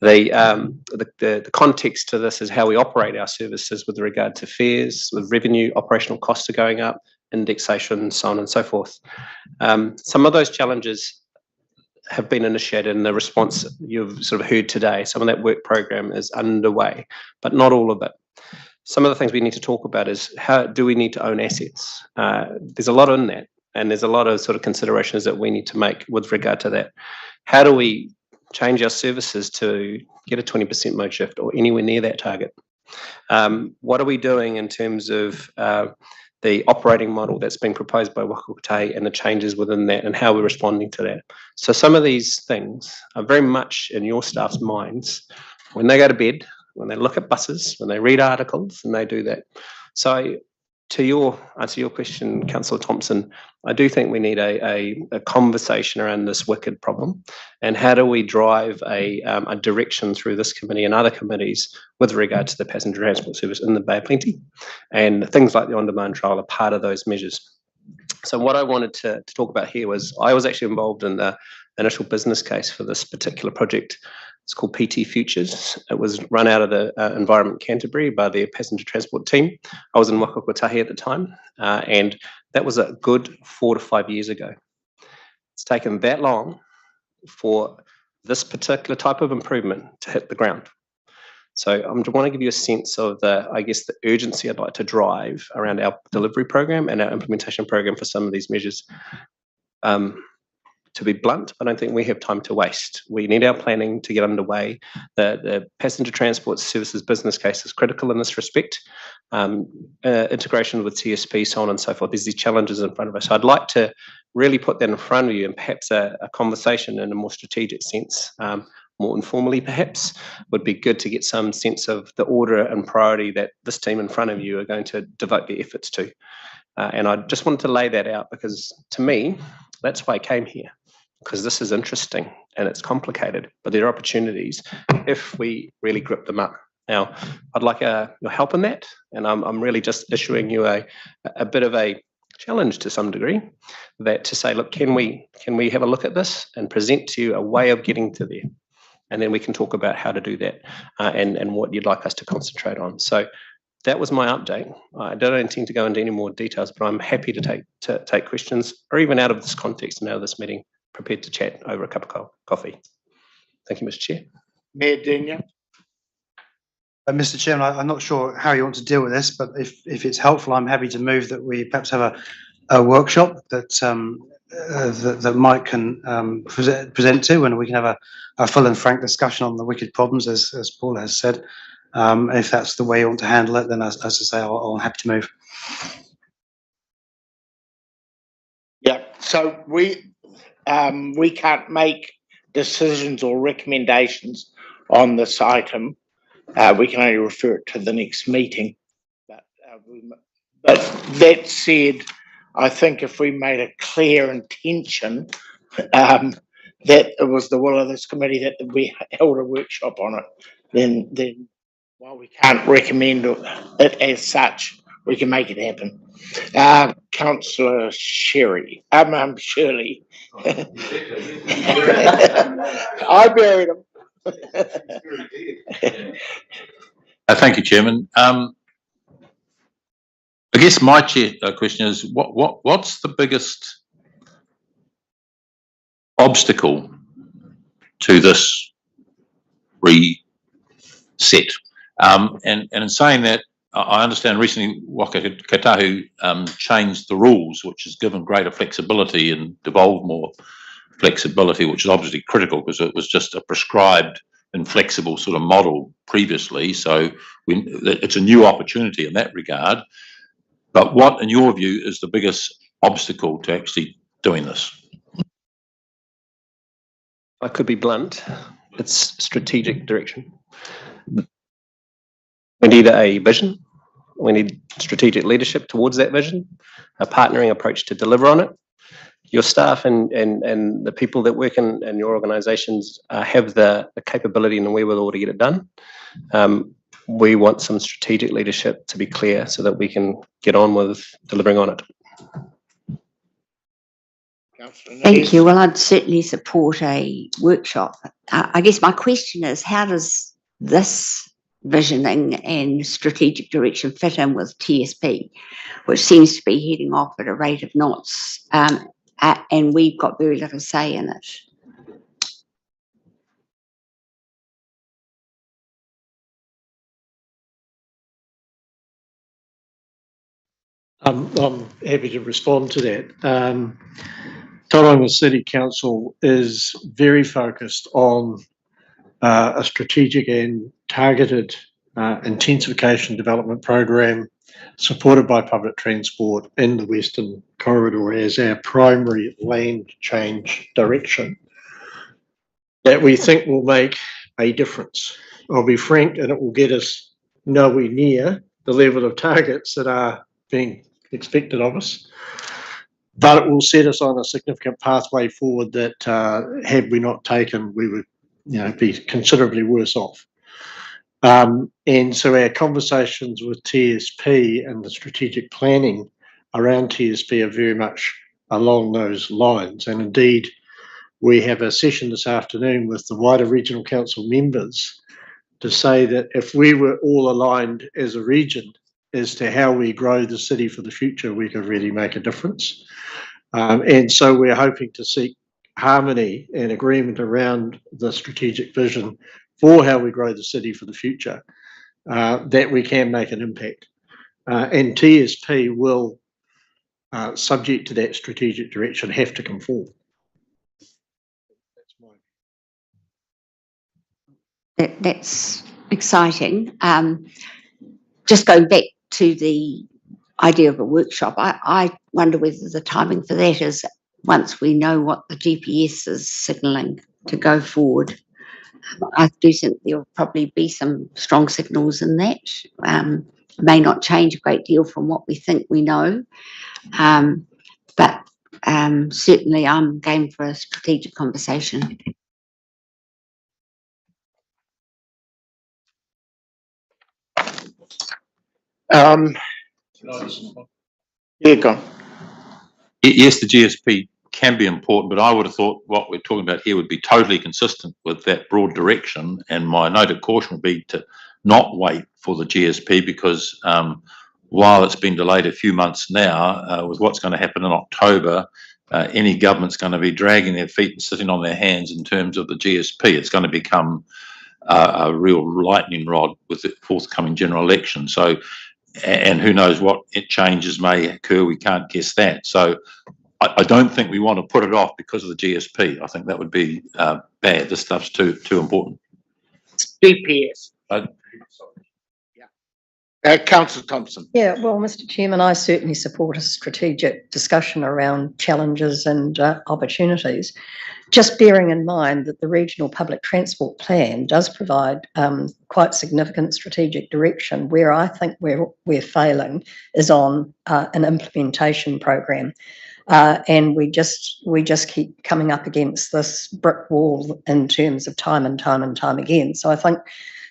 The context to this is how we operate our services with regard to fares, with revenue, operational costs are going up, indexation, so on and so forth. Some of those challenges have been initiated in the response you've sort of heard today. Some of that work program is underway, but not all of it. Some of the things we need to talk about is how do we need to own assets? There's a lot in that, and there's a lot of sort of considerations that we need to make with regard to that. How do we change our services to get a 20% mode shift or anywhere near that target? What are we doing in terms of the operating model that's being proposed by Waka Kotahi and the changes within that and how we're responding to that? So some of these things are very much in your staff's minds when they go to bed, when they look at buses, when they read articles, and they do that. So to answer your question, Councillor Thompson, I do think we need a conversation around this wicked problem, and how do we drive a direction through this committee and other committees with regard to the passenger transport service in the Bay of Plenty, and things like the on-demand trial are part of those measures. So what I wanted to talk about here was I was actually involved in the initial business case for this particular project. It's called PT Futures. It was run out of the Environment Canterbury by the passenger transport team. I was in Waka Kotahi at the time, and that was a good 4 to 5 years ago. It's taken that long for this particular type of improvement to hit the ground. So I want to give you a sense of the urgency I'd like to drive around our delivery program and our implementation program for some of these measures. To be blunt, I don't think we have time to waste. We need our planning to get underway. The passenger transport services business case is critical in this respect. Integration with TSP, so on and so forth. There's these challenges in front of us. So I'd like to really put that in front of you and perhaps a conversation in a more strategic sense, more informally perhaps, would be good to get some sense of the order and priority that this team in front of you are going to devote their efforts to. And I just wanted to lay that out because to me, that's why I came here. Because this is interesting and it's complicated, but there are opportunities if we really grip them up. Now, I'd like your help in that, and I'm really just issuing you a bit of a challenge to some degree, that to say, look, can we have a look at this and present to you a way of getting to there, and then we can talk about how to do that and what you'd like us to concentrate on. So that was my update. I don't intend to go into any more details, but I'm happy to take questions, or even out of this context and out of this meeting, prepared to chat over a cup of coffee. Thank you, Mr. Chair. Mayor Denyer. Mr. Chairman, I'm not sure how you want to deal with this, but if it's helpful, I'm happy to move that we perhaps have a workshop that Mike can present to, and we can have a full and frank discussion on the wicked problems, as Paul has said. If that's the way you want to handle it, then as I say, I'm happy to move. Yeah. So we can't make decisions or recommendations on this item. We can only refer it to the next meeting. But that said, I think if we made a clear intention that it was the will of this committee that we held a workshop on it, then while we can't recommend it as such, we can make it happen. Councillor Shirley. Shirley. I buried him. Thank you, Chairman. I guess my question is, what's the biggest obstacle to this reset? And in saying that, I understand recently Waka Kotahi changed the rules, which has given greater flexibility and devolved more flexibility, which is obviously critical because it was just a prescribed and flexible sort of model previously. So it's a new opportunity in that regard. But what, in your view, is the biggest obstacle to actually doing this? I could be blunt. It's strategic direction. We need a vision. We need strategic leadership towards that vision, a partnering approach to deliver on it. Your staff and the people that work in your organisations have the capability and the wherewithal to get it done. We want some strategic leadership to be clear so that we can get on with delivering on it. Thank you. Well, I'd certainly support a workshop. I guess my question is, how does this visioning and strategic direction fit in with TSP, which seems to be heading off at a rate of knots, and we've got very little say in it? I'm happy to respond to that. Tauranga City Council is very focused on a strategic and targeted intensification development program supported by public transport in the Western Corridor as our primary land change direction that we think will make a difference. I'll be frank, and it will get us nowhere near the level of targets that are being expected of us, but it will set us on a significant pathway forward that had we not taken, we would be considerably worse off. And so our conversations with TSP and the strategic planning around TSP are very much along those lines. And indeed, we have a session this afternoon with the wider regional council members to say that if we were all aligned as a region as to how we grow the city for the future, we could really make a difference. And so we're hoping to seek harmony and agreement around the strategic vision for how we grow the city for the future, that we can make an impact. And TSP will, subject to that strategic direction, have to conform. That's exciting. Just going back to the idea of a workshop, I wonder whether the timing for that is once we know what the GPS is signalling to go forward. I do think there'll probably be some strong signals in that. May not change a great deal from what we think we know, but certainly I'm game for a strategic conversation. Yeah, go on. Yes, the GSP can be important, but I would have thought what we're talking about here would be totally consistent with that broad direction. And my note of caution would be to not wait for the GSP, because while it's been delayed a few months now, with what's going to happen in October, any government's going to be dragging their feet and sitting on their hands in terms of the GSP. It's going to become a real lightning rod with the forthcoming general election. So, and who knows what changes may occur, we can't guess that. So I don't think we want to put it off because of the GSP. I think that would be bad. This stuff's too important. GPS. Councillor Thompson. Yeah, well, Mr. Chairman, I certainly support a strategic discussion around challenges and opportunities. Just bearing in mind that the Regional Public Transport Plan does provide quite significant strategic direction. Where I think we're failing is on an implementation program. And we just keep coming up against this brick wall in terms of time and time again. So I think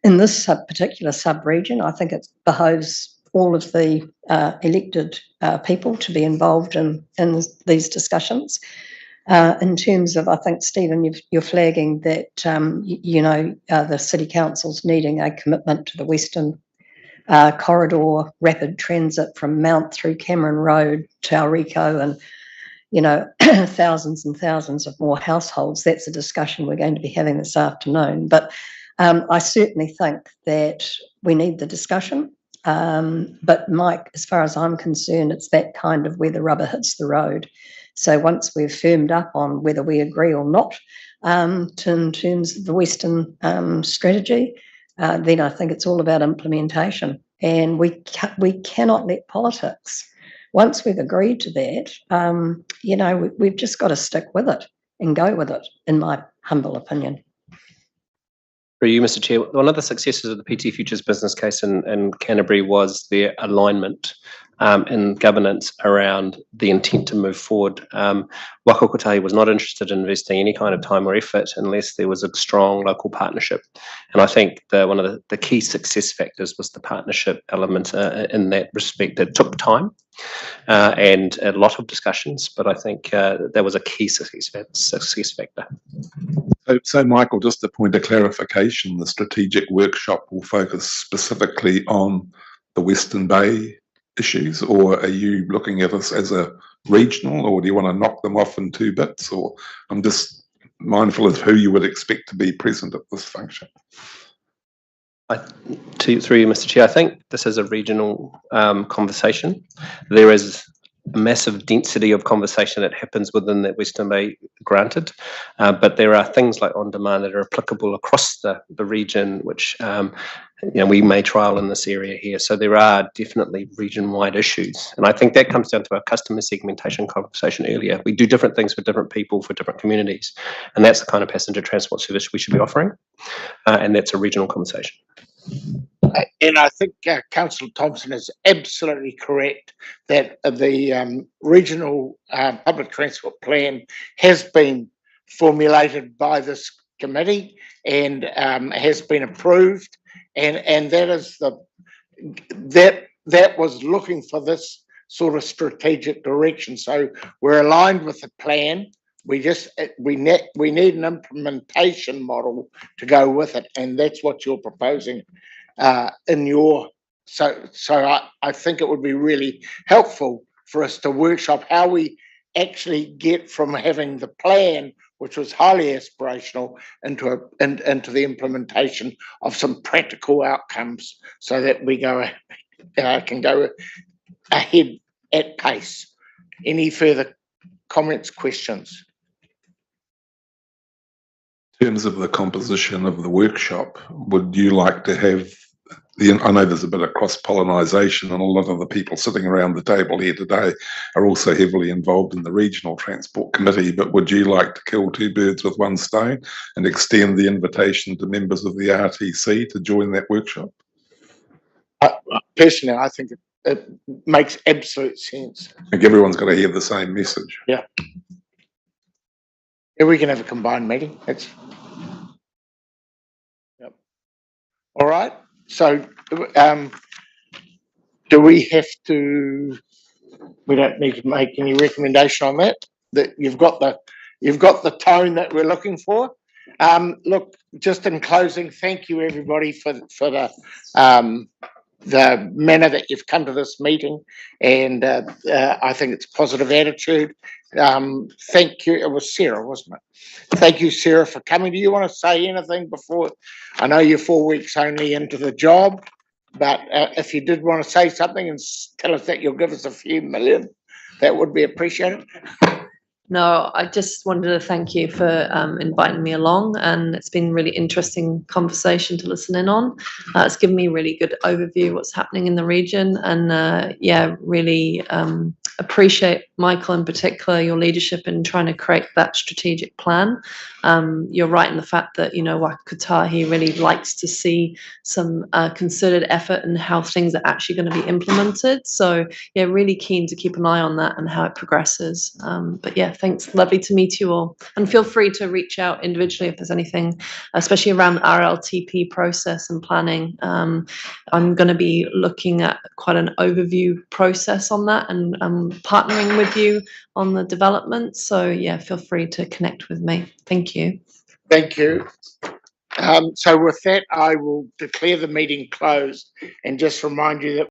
in this particular sub-region, I think it behoves all of the elected people to be involved in these discussions. In terms of, I think, Stephen, you're flagging that, the City Council's needing a commitment to the Western Corridor rapid transit from Mount through Cameron Road to Auriko and, thousands and thousands of more households. That's a discussion we're going to be having this afternoon. But I certainly think that we need the discussion. But Mike, as far as I'm concerned, it's that kind of where the rubber hits the road. So once we've firmed up on whether we agree or not in terms of the Western strategy, then I think it's all about implementation. And we cannot let politics. Once we've agreed to that, we've just got to stick with it and go with it, in my humble opinion. For you, Mr. Chair, one of the successes of the PT Futures business case in Canterbury was their alignment in governance around the intent to move forward. Waka Kotahi was not interested in investing any kind of time or effort unless there was a strong local partnership. And I think one of the key success factors was the partnership element in that respect. It took time and a lot of discussions, but I think that was a key success factor. So, Michael, just a point of clarification, the strategic workshop will focus specifically on the Western Bay issues, or are you looking at this as a regional, or do you want to knock them off in 2 bits? Or I'm just mindful of who you would expect to be present at this function. Through you, Mr. Chair, I think this is a regional conversation. There is a massive density of conversation that happens within that Western Bay, granted, but there are things like on demand that are applicable across the region, which we may trial in this area here. So there are definitely region-wide issues, and I think that comes down to our customer segmentation conversation earlier. We do different things for different people, for different communities, and that's the kind of passenger transport service we should be offering, and that's a regional conversation. And I think Councillor Thompson is absolutely correct that the regional public transport plan has been formulated by this committee and has been approved, and that is that was looking for this sort of strategic direction. So we're aligned with the plan. We need an implementation model to go with it, and that's what you're proposing in your. So I think it would be really helpful for us to workshop how we actually get from having the plan, which was highly aspirational, into the implementation of some practical outcomes, so that we can go ahead at pace. Any further comments, questions? In terms of the composition of the workshop, would you like to have I know there's a bit of cross-pollinisation, and a lot of the people sitting around the table here today are also heavily involved in the Regional Transport Committee, but would you like to kill 2 birds with 1 stone and extend the invitation to members of the RTC to join that workshop? Personally, I think it makes absolute sense. I think everyone's got to hear the same message. Yeah. Yeah, we can have a combined meeting. Yep. All right. So, do we have to? We don't need to make any recommendation on that. That you've got the tone that we're looking for. Look, just in closing, thank you everybody for the manner that you've come to this meeting, and I think it's a positive attitude. Thank you. It was Sarah, wasn't it? Thank you, Sarah, for coming. Do you want to say anything before? I know you're 4 weeks only into the job, but if you did want to say something and tell us that you'll give us a few million, that would be appreciated. No, I just wanted to thank you for inviting me along, and it's been a really interesting conversation to listen in on. It's given me a really good overview of what's happening in the region, and really appreciate, Michael, in particular, your leadership in trying to create that strategic plan. You're right in the fact that, Waka Kotahi really likes to see some concerted effort in how things are actually going to be implemented. So, yeah, really keen to keep an eye on that and how it progresses. But yeah, thanks. Lovely to meet you all. And feel free to reach out individually if there's anything, especially around the RLTP process and planning. I'm going to be looking at quite an overview process on that, and partnering with you on the development. So yeah, feel free to connect with me. Thank you. Thank you. So with that, I will declare the meeting closed and just remind you that